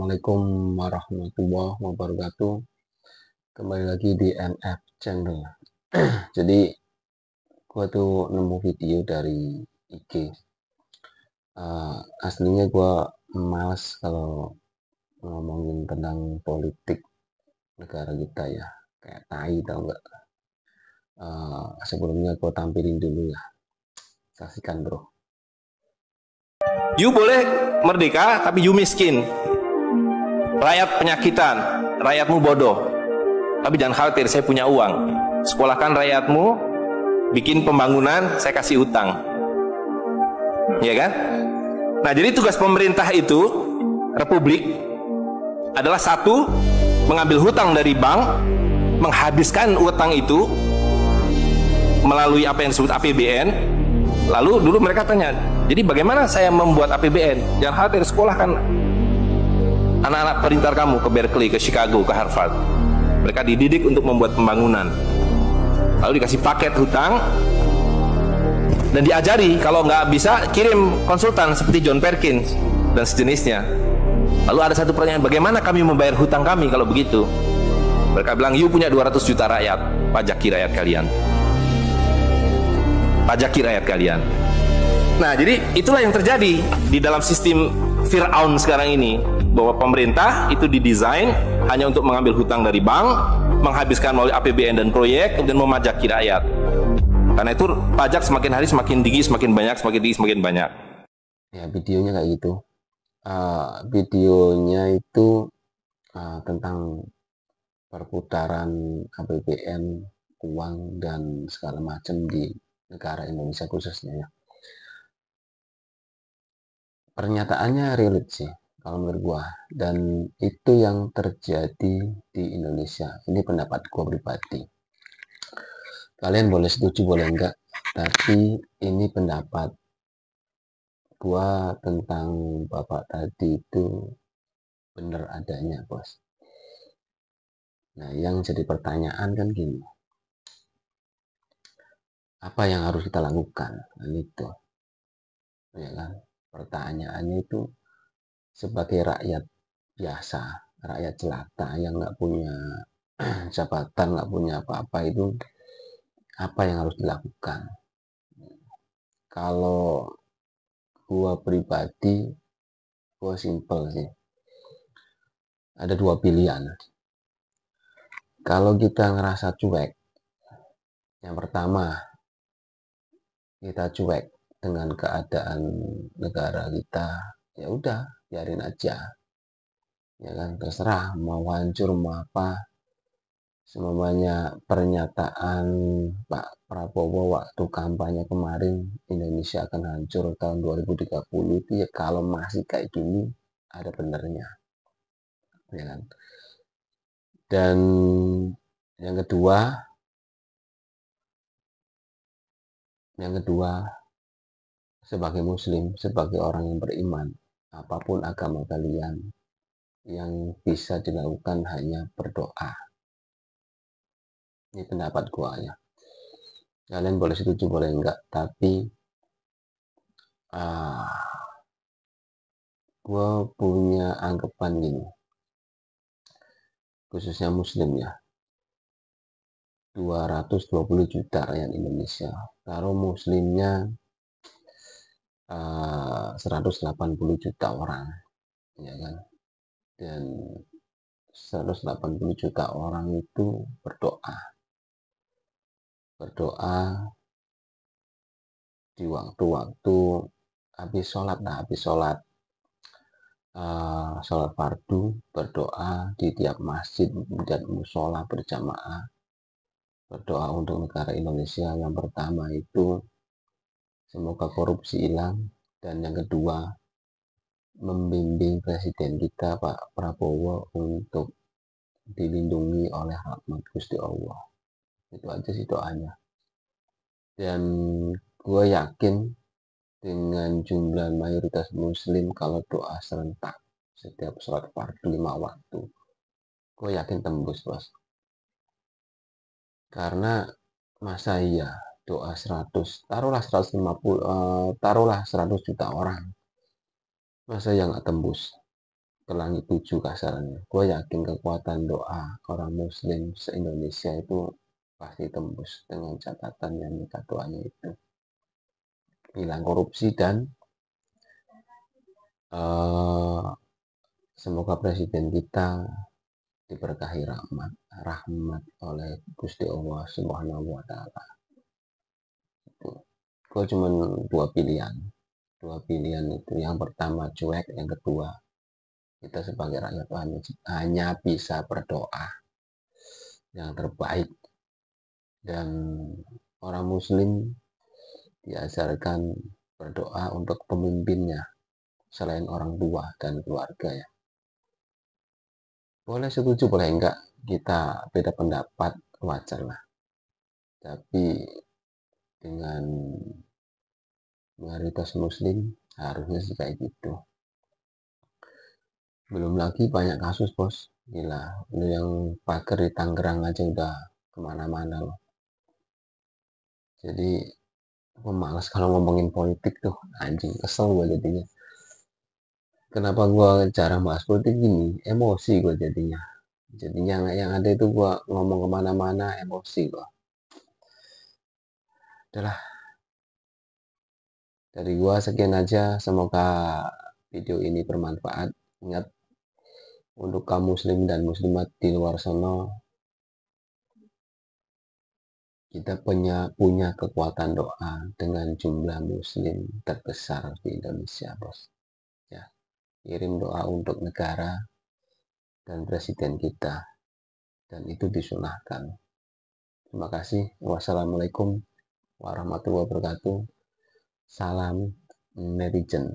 Assalamualaikum warahmatullahi wabarakatuh. Kembali lagi di NF Channel. Jadi gue tuh nemu video dari IG. Aslinya gue males kalau ngomongin tentang politik negara kita ya, kayak tai tau nggak. Sebelumnya gue tampilin dulu ya, saksikan bro. You boleh merdeka, tapi you miskin. Rakyat penyakitan, rakyatmu bodoh. Tapi jangan khawatir, saya punya uang. Sekolahkan rakyatmu, bikin pembangunan, saya kasih utang. Ya kan? Nah, jadi tugas pemerintah itu, Republik, adalah satu, mengambil hutang dari bank, menghabiskan utang itu melalui apa yang disebut APBN. Lalu dulu mereka tanya, jadi bagaimana saya membuat APBN? Jangan khawatir, sekolahkan anak-anak pintar kamu ke Berkeley, ke Chicago, ke Harvard. Mereka dididik untuk membuat pembangunan. Lalu dikasih paket hutang dan diajari kalau nggak bisa kirim konsultan seperti John Perkins dan sejenisnya. Lalu ada satu pertanyaan, bagaimana kami membayar hutang kami kalau begitu? Mereka bilang, you punya 200 juta rakyat, pajaki rakyat kalian. Pajaki rakyat kalian. Nah, jadi itulah yang terjadi di dalam sistem Fir'aun sekarang ini, bahwa pemerintah itu didesain hanya untuk mengambil hutang dari bank, menghabiskan melalui APBN dan proyek, kemudian memajaki rakyat. Karena itu pajak semakin hari semakin tinggi, semakin banyak, semakin tinggi, semakin banyak. Ya, videonya kayak gitu. Videonya itu tentang perputaran APBN, uang, dan segala macam di negara Indonesia khususnya ya. Pernyataannya relate sih kalau menurut gua, dan itu yang terjadi di Indonesia. Ini pendapat gua pribadi. Kalian boleh setuju boleh enggak, tapi ini pendapat gua tentang bapak tadi itu bener adanya, bos. Nah, yang jadi pertanyaan kan gini, apa yang harus kita lakukan? Nah, itu ya kan, pertanyaannya itu sebagai rakyat biasa, rakyat jelata yang nggak punya jabatan, nggak punya apa-apa, itu apa yang harus dilakukan? Kalau gua pribadi, gua simple sih, ada dua pilihan. Kalau kita ngerasa cuek, yang pertama, kita cuek dengan keadaan negara kita, ya udah biarin aja, ya kan, terserah mau hancur mau apa. Semuanya pernyataan Pak Prabowo waktu kampanye kemarin, Indonesia akan hancur tahun 2030, itu ya kalau masih kayak gini ada benernya, ya kan. Dan yang kedua, sebagai muslim, sebagai orang yang beriman, apapun agama kalian, yang bisa dilakukan hanya berdoa. Ini pendapat gua ya. Kalian boleh setuju boleh enggak, tapi gua punya anggapan gini, khususnya muslim ya, 220 juta rakyat Indonesia, taruh muslimnya 180 juta orang, ya kan, dan 180 juta orang itu berdoa di waktu-waktu habis sholat fardu, berdoa di tiap masjid dan musola berjamaah, berdoa untuk negara Indonesia. Yang pertama itu semoga korupsi hilang, dan yang kedua membimbing presiden kita Pak Prabowo untuk dilindungi oleh rahmat Gusti Allah. Itu aja sih doanya. Dan gue yakin dengan jumlah mayoritas muslim, kalau doa serentak setiap sholat fardu 5 waktu, gue yakin tembus, bos. Karena masa iya doa 100, taruhlah 150, taruhlah 100 juta orang, masa yang nggak tembus? ke langit 7 kasarnya. Gue yakin kekuatan doa orang muslim se-Indonesia itu pasti tembus dengan catatan yang minta doanya itu hilang korupsi dan semoga presiden kita diberkahi rahmat oleh Gusti Allah Subhanahu wa Ta'ala. Gue cuma dua pilihan itu. Yang pertama cuek, yang kedua kita sebagai rakyat hanya bisa berdoa yang terbaik, dan orang muslim diajarkan berdoa untuk pemimpinnya selain orang tua dan keluarga ya. Boleh setuju boleh enggak, kita beda pendapat wajar lah, tapi dengan mayoritas muslim harusnya sih kayak gitu. Belum lagi banyak kasus bos, gila, lu yang pagar di Tangerang aja udah kemana-mana loh. Jadi gue males kalau ngomongin politik tuh, anjing, kesel gue jadinya. Kenapa gue jarang bahas politik gini, emosi gue jadinya yang ada itu gue ngomong kemana-mana emosi gue. Udahlah, dari gue sekian aja, semoga video ini bermanfaat. Ingat, untuk kaum muslim dan muslimat di luar sana, kita punya kekuatan doa dengan jumlah muslim terbesar di Indonesia bos ya. Kirim doa untuk negara dan presiden kita, dan itu disunahkan. Terima kasih. Wassalamualaikum warahmatullahi wabarakatuh. Salam netizen.